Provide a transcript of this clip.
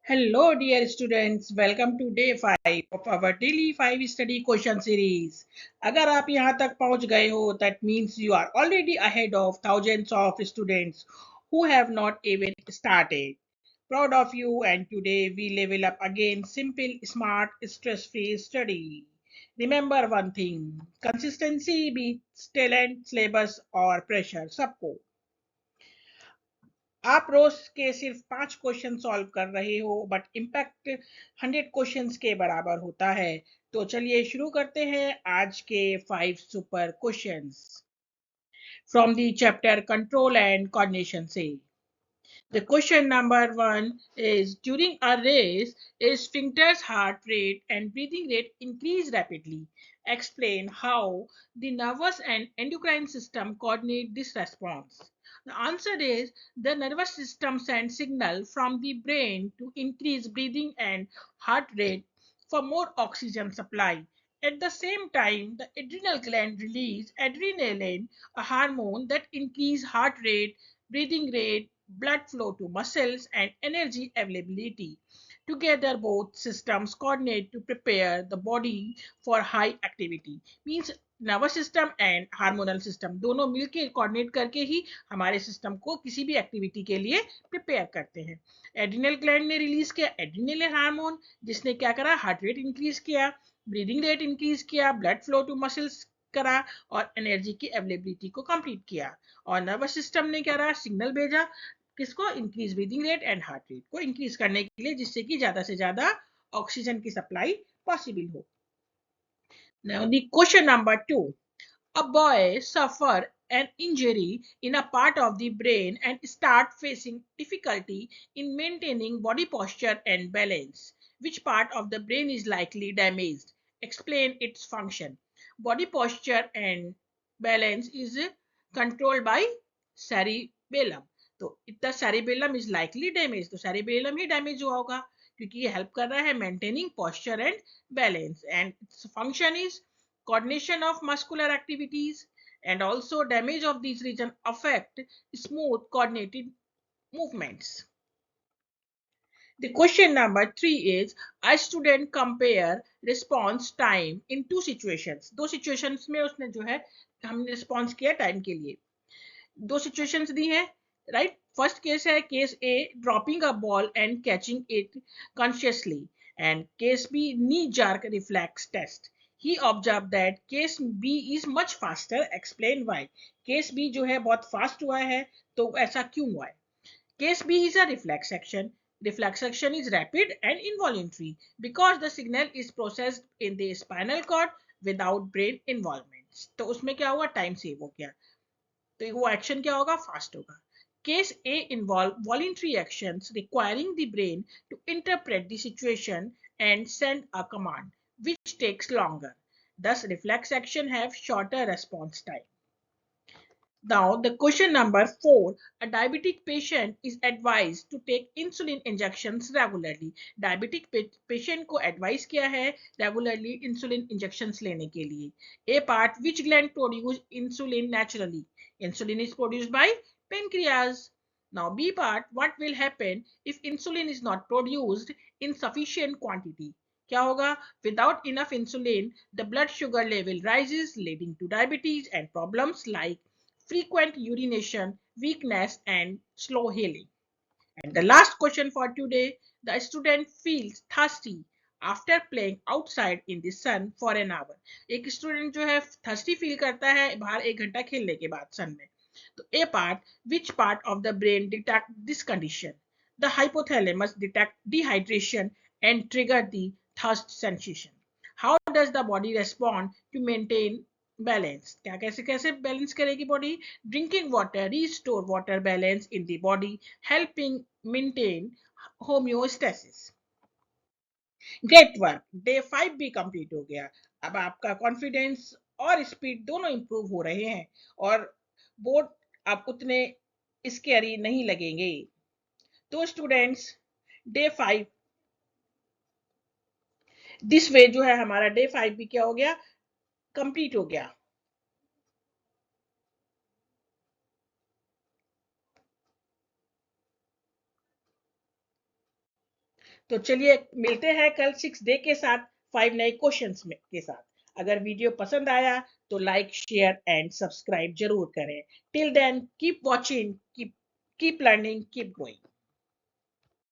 Hello, dear students. Welcome to day 5 of our daily 5 study question series. अगर आप यहाँ तक पहुँच गए हो, that means you are already ahead of thousands of students who have not even started. Proud of you, and today we level up again. Simple, smart, stress-free study. Remember one thing: consistency beats talent, syllabus और pressure. सबको आप रोज के सिर्फ 5 question solve कर रहे हो but impact 100 questions के बराबर होता है। तो चलिए शुरू करते हैं आज के 5 super questions from the chapter control and coordination से। The question number 1 is: during a race, a sphincter's heart rate and breathing rate increase rapidly. Explain how the nervous and endocrine system coordinate this response. The answer is the nervous system sends signal from the brain to increase breathing and heart rate for more oxygen supply. At the same time, the adrenal gland release adrenaline, a hormone that increases heart rate, breathing rate, blood flow to muscles, and energy availability. Together, both systems coordinate to prepare the body for high activity. Means nervous system and hormonal system दोनों मिलके coordinate करके ही हमारे system को किसी भी activity के लिए prepare करते हैं। एड्रिनल ग्लैंड ने रिलीज किया एड्रिनल हार्मोन, जिसने क्या करा, हार्ट रेट इंक्रीज किया, ब्रीदिंग रेट इंक्रीज किया, ब्लड फ्लो टू मसल्स करा और एनर्जी की अवेलेबिलिटी को कंप्लीट किया। और नर्वस सिस्टम ने क्या रहा, सिग्नल भेजा किसको, increase breathing rate and heart rate को इंक्रीज करने के लिए, जिससे कि ज्यादा से ज्यादा ऑक्सीजन की सप्लाई पॉसिबल हो। Now the question number 2: a boy suffer an injury in a part of the brain and start facing difficulty in maintaining body posture and balance. Which part of the brain is likely damaged? Explain its function. Body posture and balance is controlled by cerebellum. तो इतना cerebellum is likely damaged, तो cerebellum ही damage हुआ होगा क्योंकि ये help कर रहा है maintaining posture and balance, and its function is coordination of muscular activities, and also damage of these regions affect smooth coordinated movements. The question number 3 is: a student compare response time in two situations. दो situations में उसने जो है हमने response किया time के लिए। दो situations दी हैं, right? First case है case A, dropping a ball and catching it consciously, and case B, knee jerk reflex test. He observed that case B is much faster. Explain why. Case B जो है बहुत fast हुआ है, तो ऐसा क्यों हुआ है? Case B is a reflex action. Reflex action is rapid and involuntary because the signal is processed in the spinal cord without brain involvement. तो उसमें क्या हुआ, टाइम सेव हो गया, तो वो एक्शन क्या होगा, फास्ट होगा। Case A involve voluntary actions requiring the brain to interpret the situation and send a command, which takes longer. Thus, reflex action have shorter response time. Now, the question number 4: a diabetic patient is advised to take insulin injections regularly. Diabetic patient को advise किया है regularly insulin injections लेने के लिए। A part: which gland produce insulin naturally? Insulin is produced by pancreas. Now, B part: what will happen if insulin is not produced in sufficient quantity? क्या होगा, without enough insulin, the blood sugar level rises, leading to diabetes and problems like frequent urination, weakness, and slow healing. And the last question for today: the student feels thirsty after playing outside in the sun for an hour. एक student जो है thirsty feel करता है बाहर 1 घंटा खेलने के बाद सन में। तो A part: which part of the brain detect this condition? The hypothalamus detect dehydration and trigger the thirst sensation. How does the body respond to maintain balance? क्या कैसे कैसे बैलेंस करेगी body? Drinking water restore water balance in the body, helping maintain homeostasis. Great work, day 5 भी complete हो गया। अब आपका confidence और स्पीड दोनों इंप्रूव हो रहे हैं और बोर्ड आप उतने स्कैरी नहीं लगेंगे। तो स्टूडेंट्स, डे 5 दिस वे जो है हमारा डे 5 भी क्या हो गया, कंप्लीट हो गया। तो चलिए मिलते हैं कल 6 डे के साथ 5 नए क्वेश्चंस में के साथ। अगर वीडियो पसंद आया तो लाइक शेयर एंड सब्सक्राइब जरूर करें। Till then keep watching, keep learning, keep growing.